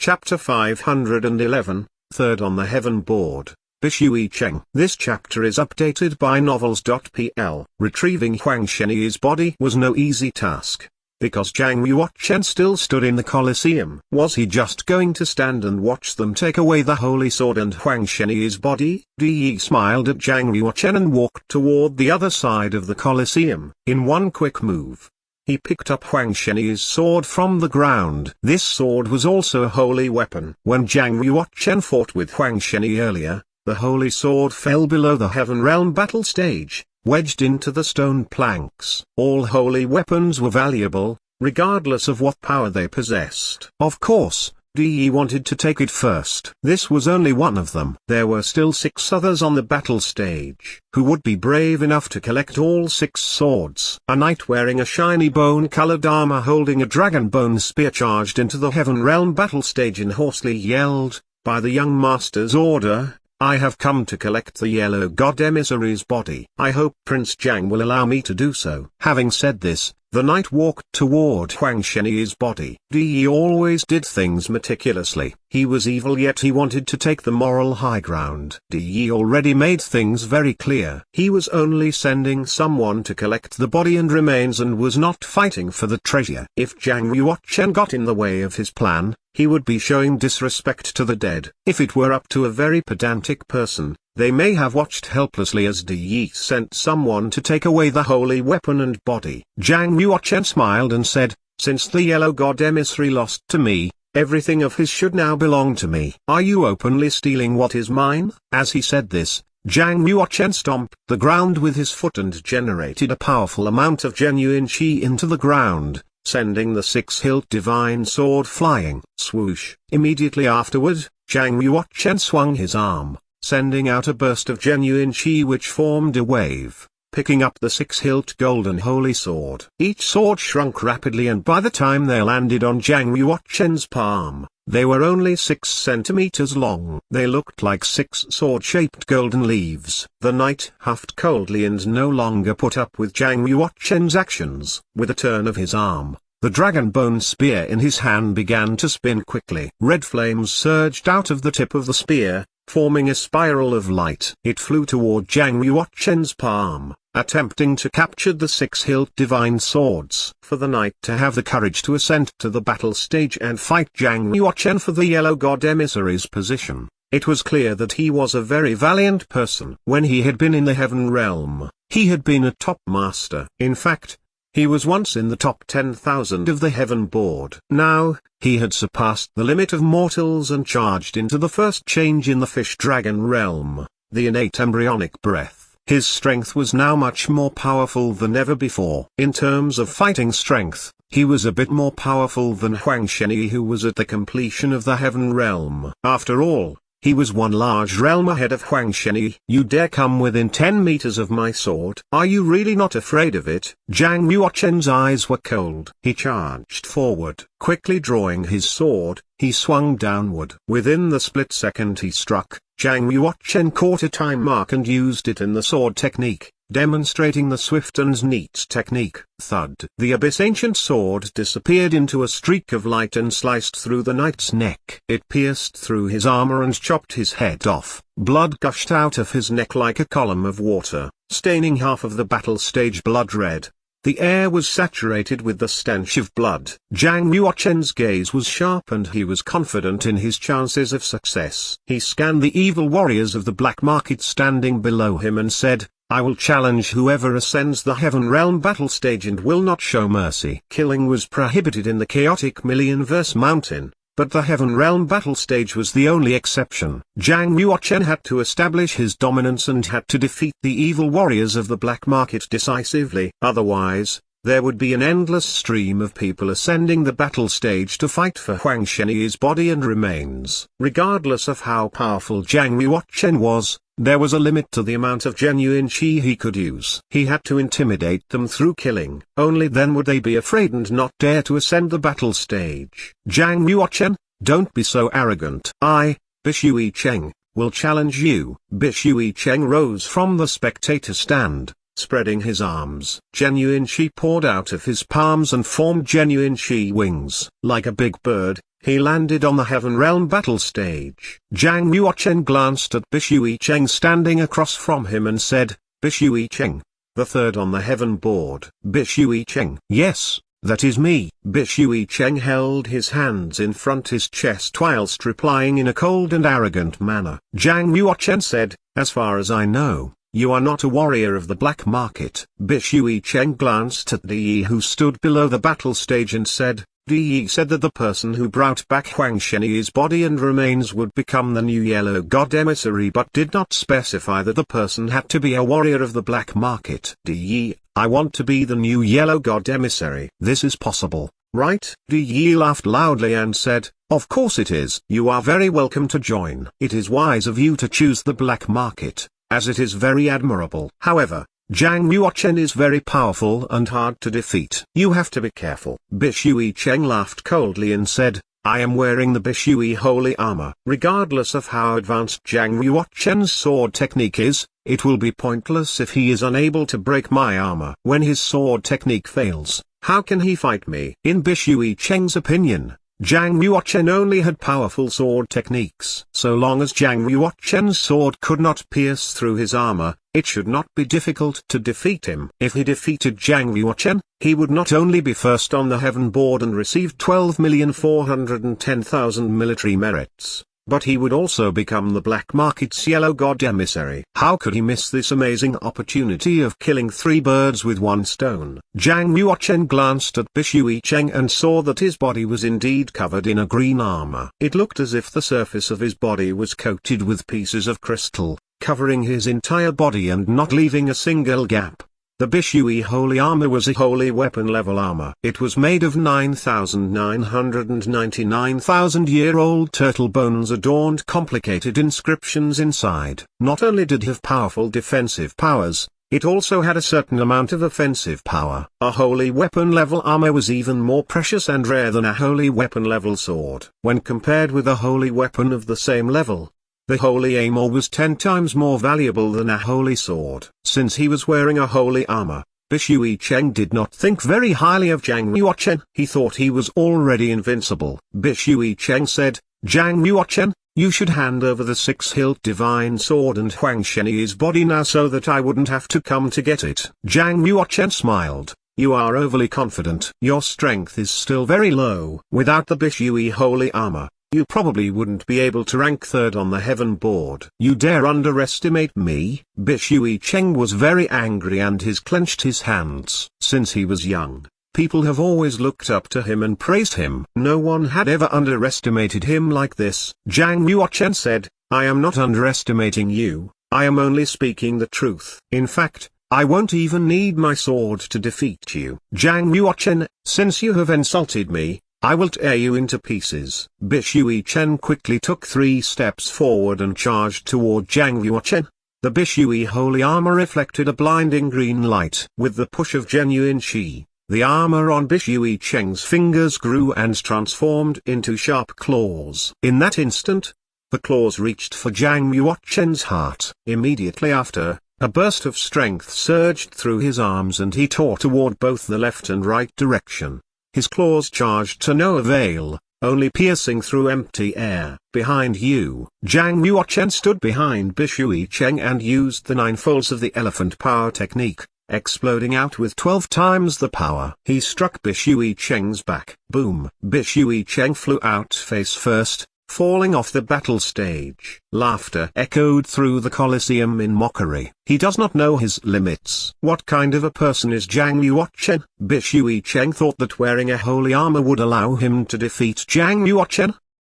Chapter 511, Third on the Heaven Board, Bishui Cheng. This chapter is updated by novels.pl. Retrieving Huang Shenyi's body was no easy task, because Zhang Yuochen still stood in the Colosseum. Was he just going to stand and watch them take away the holy sword and Huang Shenyi's body? Yi smiled at Zhang Yuochen and walked toward the other side of the Colosseum. In one quick move, he picked up Huang Shenyi's sword from the ground. This sword was also a holy weapon. When Zhang Yuochen fought with Huang Shenyi earlier, the holy sword fell below the Heaven Realm battle stage, wedged into the stone planks. All holy weapons were valuable, regardless of what power they possessed. Of course, Yi wanted to take it first. This was only one of them. There were still 6 others on the battle stage, who would be brave enough to collect all 6 swords. A knight wearing a shiny bone-colored armor holding a dragon bone spear charged into the Heaven Realm battle stage and hoarsely yelled, "By the young master's order, I have come to collect the yellow god emissary's body. I hope Prince Zhang will allow me to do so." Having said this, the knight walked toward Huang Shenyi's body. Yi always did things meticulously. He was evil, yet he wanted to take the moral high ground. Yi already made things very clear. He was only sending someone to collect the body and remains and was not fighting for the treasure. If Zhang Yuochen got in the way of his plan, he would be showing disrespect to the dead. If it were up to a very pedantic person, they may have watched helplessly as Yi sent someone to take away the holy weapon and body. Zhang Yuochen smiled and said, "Since the yellow god emissary lost to me, everything of his should now belong to me. Are you openly stealing what is mine?" As he said this, Zhang Yuochen stomped the ground with his foot and generated a powerful amount of genuine qi into the ground, sending the 6-hilt divine sword flying. Swoosh! Immediately afterward, Zhang Yuochen swung his arm, sending out a burst of genuine qi which formed a wave, picking up the 6-hilt golden holy sword. Each sword shrunk rapidly, and by the time they landed on Zhang Yuochen's palm, they were only 6 centimeters long. They looked like 6 sword-shaped golden leaves. The knight huffed coldly and no longer put up with Zhang Yuochen's actions. With a turn of his arm, the dragon bone spear in his hand began to spin quickly. Red flames surged out of the tip of the spear, forming a spiral of light. It flew toward Zhang Yuochen's palm, attempting to capture the 6-hilt divine swords. For the knight to have the courage to ascend to the battle stage and fight Zhang Yuochen for the yellow god emissary's position, it was clear that he was a very valiant person. When he had been in the Heaven Realm, he had been a top master. In fact, he was once in the top 10,000 of the Heaven Board. Now, he had surpassed the limit of mortals and charged into the first change in the fish-dragon realm, the innate embryonic breath. His strength was now much more powerful than ever before. In terms of fighting strength, he was a bit more powerful than Huang Shenyi, who was at the completion of the Heaven Realm. After all, he was one large realm ahead of Huang Shenyi. "You dare come within 10 meters of my sword? Are you really not afraid of it?" Zhang Yuochen's eyes were cold. He charged forward. Quickly drawing his sword, he swung downward. Within the split second he struck, Zhang Yuochen caught a time mark and used it in the sword technique, demonstrating the swift and neat technique. Thud! The abyss ancient sword disappeared into a streak of light and sliced through the knight's neck. It pierced through his armor and chopped his head off. Blood gushed out of his neck like a column of water, staining half of the battle stage blood red. The air was saturated with the stench of blood. Zhang Yuochen's gaze was sharp and he was confident in his chances of success. He scanned the evil warriors of the black market standing below him and said, "I will challenge whoever ascends the Heaven Realm battle stage and will not show mercy." Killing was prohibited in the chaotic Millionverse Mountain, but the Heaven Realm battle stage was the only exception. Zhang Yuochen had to establish his dominance and had to defeat the evil warriors of the black market decisively. Otherwise, there would be an endless stream of people ascending the battle stage to fight for Huang Shenyi's body and remains. Regardless of how powerful Zhang Yuochen was, there was a limit to the amount of genuine qi he could use. He had to intimidate them through killing. Only then would they be afraid and not dare to ascend the battle stage. "Zhang Yuochen, don't be so arrogant. I, Bishui Cheng, will challenge you." Bishui Cheng rose from the spectator stand, spreading his arms. Genuine qi poured out of his palms and formed genuine qi wings. Like a big bird, he landed on the Heaven Realm battle stage. Zhang Yuochen glanced at Bishui Cheng standing across from him and said, "Bishui Cheng, the third on the Heaven board." Bishui Cheng: "Yes, that is me." Bishui Cheng held his hands in front his chest whilst replying in a cold and arrogant manner. Zhang Yuochen said, "As far as I know, you are not a warrior of the black market." Bishui Cheng glanced at Di, who stood below the battle stage, and said, "Di said that the person who brought back Huang Shenyi's body and remains would become the new yellow god emissary, but did not specify that the person had to be a warrior of the black market." Di: "I want to be the new yellow god emissary." "This is possible, right?" Di laughed loudly and said, "Of course it is. You are very welcome to join. It is wise of you to choose the black market, as it is very admirable. However, Zhang Yuochen is very powerful and hard to defeat. You have to be careful." Bishui Cheng laughed coldly and said, "I am wearing the Bishui holy armor. Regardless of how advanced Zhang Yuochen's sword technique is, it will be pointless if he is unable to break my armor. When his sword technique fails, how can he fight me?" In Bishui Cheng's opinion, Zhang Yuochen only had powerful sword techniques. So long as Zhang Yuochen's sword could not pierce through his armor, it should not be difficult to defeat him. If he defeated Zhang Yuochen, he would not only be first on the Heaven board and receive 12,410,000 military merits, but he would also become the black market's yellow god emissary. How could he miss this amazing opportunity of killing three birds with one stone? Zhang Yuochen glanced at Bishui Cheng and saw that his body was indeed covered in a green armor. It looked as if the surface of his body was coated with pieces of crystal, covering his entire body and not leaving a single gap. The Bishui holy armor was a holy weapon level armor. It was made of 9,999,000-year-old turtle bones adorned complicated inscriptions inside. Not only did it have powerful defensive powers, it also had a certain amount of offensive power. A holy weapon level armor was even more precious and rare than a holy weapon level sword. When compared with a holy weapon of the same level, the holy armor was 10 times more valuable than a holy sword. Since he was wearing a holy armor, Bishui Cheng did not think very highly of Zhang Yuochen. He thought he was already invincible. Bishui Cheng said, "Zhang Yuochen, you should hand over the six-hilt divine sword and Huang Shenyi's body now so that I wouldn't have to come to get it." Zhang Yuochen smiled. "You are overly confident. Your strength is still very low. Without the Bishui holy armor, you probably wouldn't be able to rank third on the Heaven board. You dare underestimate me?" Bishui Cheng was very angry and clenched his hands. Since he was young, people have always looked up to him and praised him. No one had ever underestimated him like this. Zhang Yuochen said, "I am not underestimating you, I am only speaking the truth. In fact, I won't even need my sword to defeat you. Zhang Yuochen, since you have insulted me, I will tear you into pieces." Bishui Cheng quickly took 3 steps forward and charged toward Zhang Yuochen. The Bishui holy armor reflected a blinding green light. With the push of genuine qi, the armor on Bishui Cheng's fingers grew and transformed into sharp claws. In that instant, the claws reached for Zhang Yuochen's heart. Immediately after, a burst of strength surged through his arms and he tore toward both the left and right direction. His claws charged to no avail, only piercing through empty air. Behind you, Zhang Yuochen stood behind Bishui Cheng and used the 9 folds of the elephant power technique, exploding out with 12 times the power. He struck Bishui Cheng's back. Boom! Bishui Cheng flew out face first, falling off the battle stage. Laughter echoed through the Colosseum in mockery. He does not know his limits. What kind of a person is Zhang Yuochen? Bishui Cheng thought that wearing a holy armor would allow him to defeat Zhang Yuochen.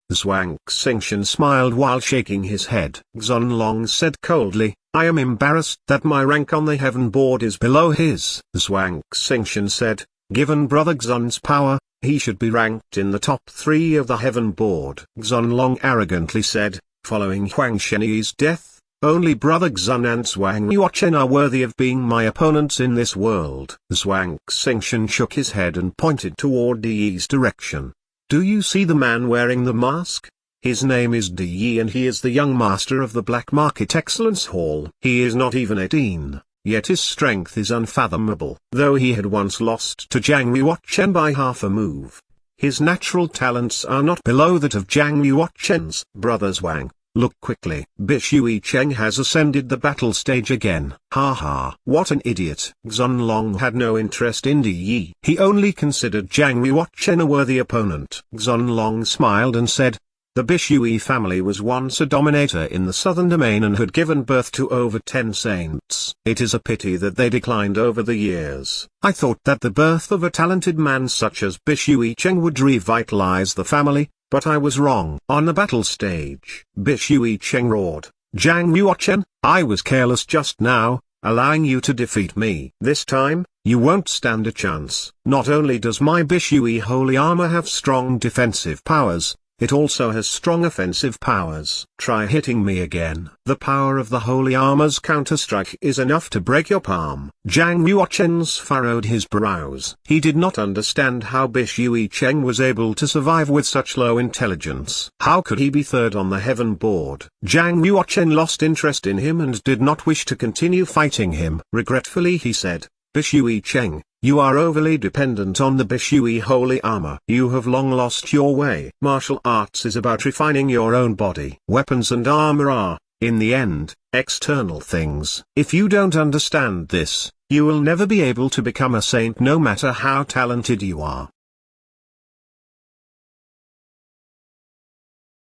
Zhuang Xingshan smiled while shaking his head. Xunlong said coldly, "I am embarrassed that my rank on the Heaven board is below his." Zhuang Xingshan said, "Given Brother Xun's power, he should be ranked in the top 3 of the Heaven board." Xunlong arrogantly said, "Following Huang Shenyi's death, only Brother Xun and Zhang Yuochen are worthy of being my opponents in this world." Zhuang Xingshan shook his head and pointed toward Di's direction. "Do you see the man wearing the mask? His name is Di and he is the young master of the Black Market Excellence Hall. He is not even 18. Yet his strength is unfathomable. Though he had once lost to Zhang Yuochen by half a move, His natural talents are not below that of Zhang Yuochen's brothers Wang. Look quickly. Bishui Cheng has ascended the battle stage again. Ha ha. What an idiot. Xunlong had no interest in Di Yi. He only considered Zhang Yuochen a worthy opponent. Xunlong smiled and said, the Bishui family was once a dominator in the southern domain and had given birth to over 10 saints. It is a pity that they declined over the years. I thought that the birth of a talented man such as Bishui Cheng would revitalize the family, but I was wrong. On the battle stage, Bishui Cheng roared, Zhang Yuochen, I was careless just now, allowing you to defeat me. This time, you won't stand a chance. Not only does my Bishui holy armor have strong defensive powers, it also has strong offensive powers. Try hitting me again. The power of the holy armor's counterstrike is enough to break your palm. Zhang Yuochen furrowed his brows. He did not understand how Bishui Cheng was able to survive with such low intelligence. How could he be third on the heaven board? Zhang Yuochen lost interest in him and did not wish to continue fighting him. Regretfully he said, Bishui Cheng, you are overly dependent on the Bishui holy armor. You have long lost your way. Martial arts is about refining your own body. Weapons and armor are, in the end, external things. If you don't understand this, you will never be able to become a saint no matter how talented you are.